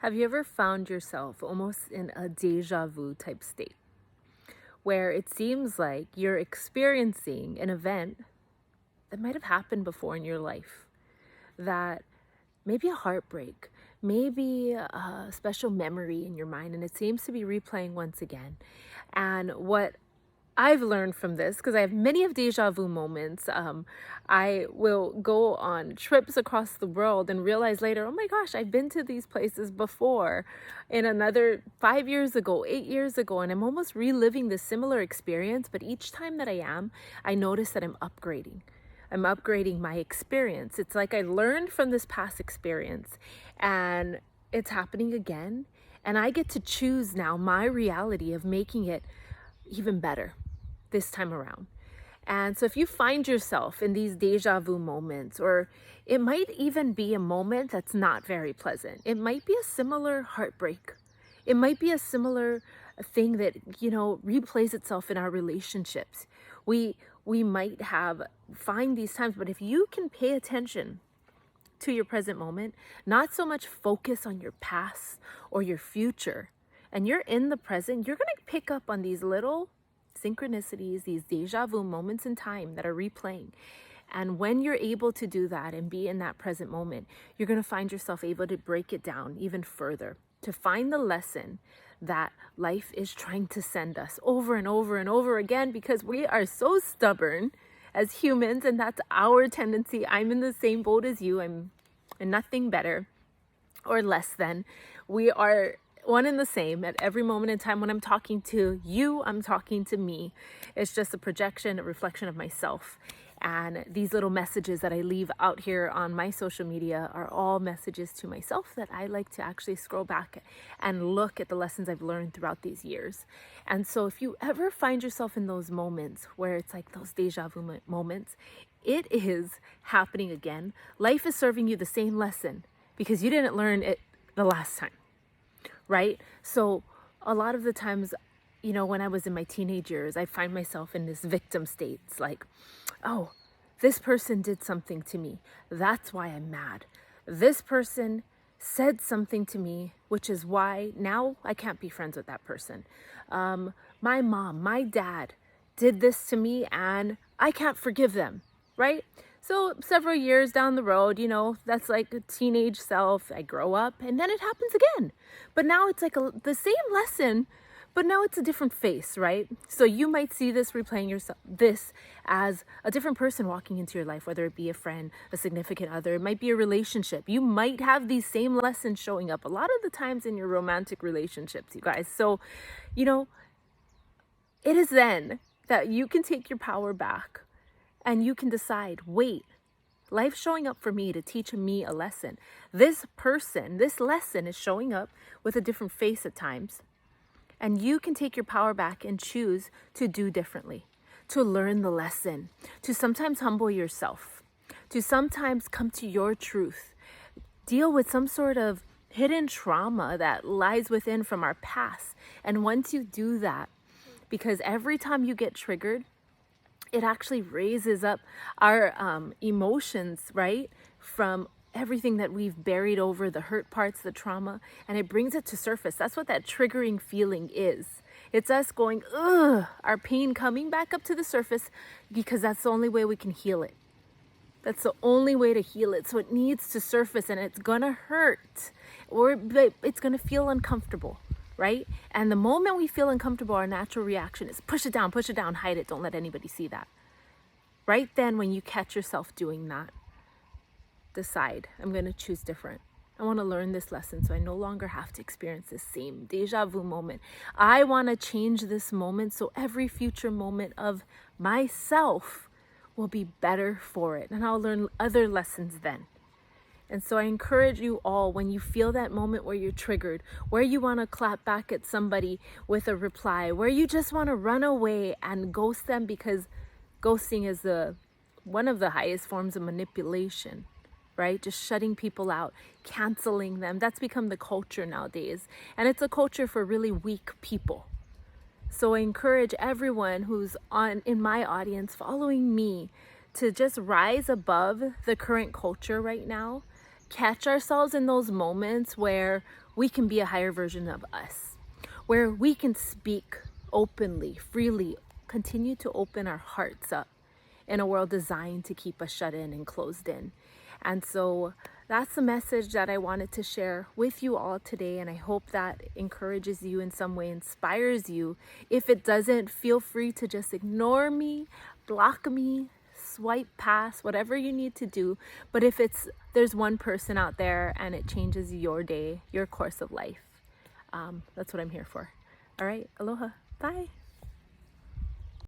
Have you ever found yourself almost in a deja vu type state where it seems like you're experiencing an event that might have happened before in your life? That maybe a heartbreak, maybe a special memory in your mind, and it seems to be replaying once again. And what I've learned from this, because I have many of deja vu moments. I will go on trips across the world and realize later, oh my gosh, I've been to these places before in another 5 years ago, 8 years ago, and I'm almost reliving this similar experience. But each time that I notice that I'm upgrading. I'm upgrading my experience. It's like I learned from this past experience and it's happening again. And I get to choose now my reality of making it even better this time around. And so if you find yourself in these deja vu moments, or it might even be a moment that's not very pleasant, it might be a similar heartbreak. It might be a similar thing that, replays itself in our relationships. We might find these times, but if you can pay attention to your present moment, not so much focus on your past or your future, and you're in the present, you're going to pick up on these little synchronicities, these deja vu moments in time that are replaying. And when you're able to do that and be in that present moment, you're going to find yourself able to break it down even further, to find the lesson that life is trying to send us over and over and over again, because we are so stubborn as humans, and that's our tendency. I'm in the same boat as you. I'm nothing better or less than. We are one and the same at every moment in time. When I'm talking to you, I'm talking to me. It's just a projection, a reflection of myself. And these little messages that I leave out here on my social media are all messages to myself that I like to actually scroll back and look at the lessons I've learned throughout these years. And so if you ever find yourself in those moments where it's like those deja vu moments, it is happening again. Life is serving you the same lesson because you didn't learn it the last time, right? So a lot of the times, when I was in my teenage years, I find myself in this victim state. It's like, oh, this person did something to me. That's why I'm mad. This person said something to me, which is why now I can't be friends with that person. My mom, my dad did this to me and I can't forgive them, right? So several years down the road, that's like a teenage self. I grow up and then it happens again. But now it's like the same lesson, but now it's a different face, right? So you might see this replaying this as a different person walking into your life, whether it be a friend, a significant other, it might be a relationship. You might have these same lessons showing up a lot of the times in your romantic relationships, you guys. So, it is then that you can take your power back and you can decide, wait, life's showing up for me to teach me a lesson. This lesson is showing up with a different face at times. And you can take your power back and choose to do differently, to learn the lesson, to sometimes humble yourself, to sometimes come to your truth, deal with some sort of hidden trauma that lies within from our past. And once you do that, because every time you get triggered, it actually raises up our emotions, right? From everything that we've buried over, the hurt parts, the trauma, and it brings it to surface. That's what that triggering feeling is. It's us going, ugh, our pain coming back up to the surface, because that's the only way we can heal it. That's the only way to heal it. So it needs to surface, and it's gonna hurt, or it's gonna feel uncomfortable, right? And the moment we feel uncomfortable, our natural reaction is push it down, hide it, don't let anybody see that. Right then, when you catch yourself doing that, decide, I'm going to choose different. I want to learn this lesson so I no longer have to experience this same deja vu moment. I want to change this moment so every future moment of myself will be better for it. And I'll learn other lessons then. And so I encourage you all, when you feel that moment where you're triggered, where you want to clap back at somebody with a reply, where you just want to run away and ghost them, because ghosting is one of the highest forms of manipulation, right? Just shutting people out, canceling them. That's become the culture nowadays. And it's a culture for really weak people. So I encourage everyone who's in my audience following me to just rise above the current culture right now. Catch ourselves in those moments where we can be a higher version of us, where we can speak openly, freely, continue to open our hearts up in a world designed to keep us shut in and closed in. And so that's the message that I wanted to share with you all today. And I hope that encourages you in some way, inspires you. If it doesn't, feel free to just ignore me, block me, swipe past, whatever you need to do. But if there's one person out there and it changes your day, your course of life, that's what I'm here for. All right, aloha, bye.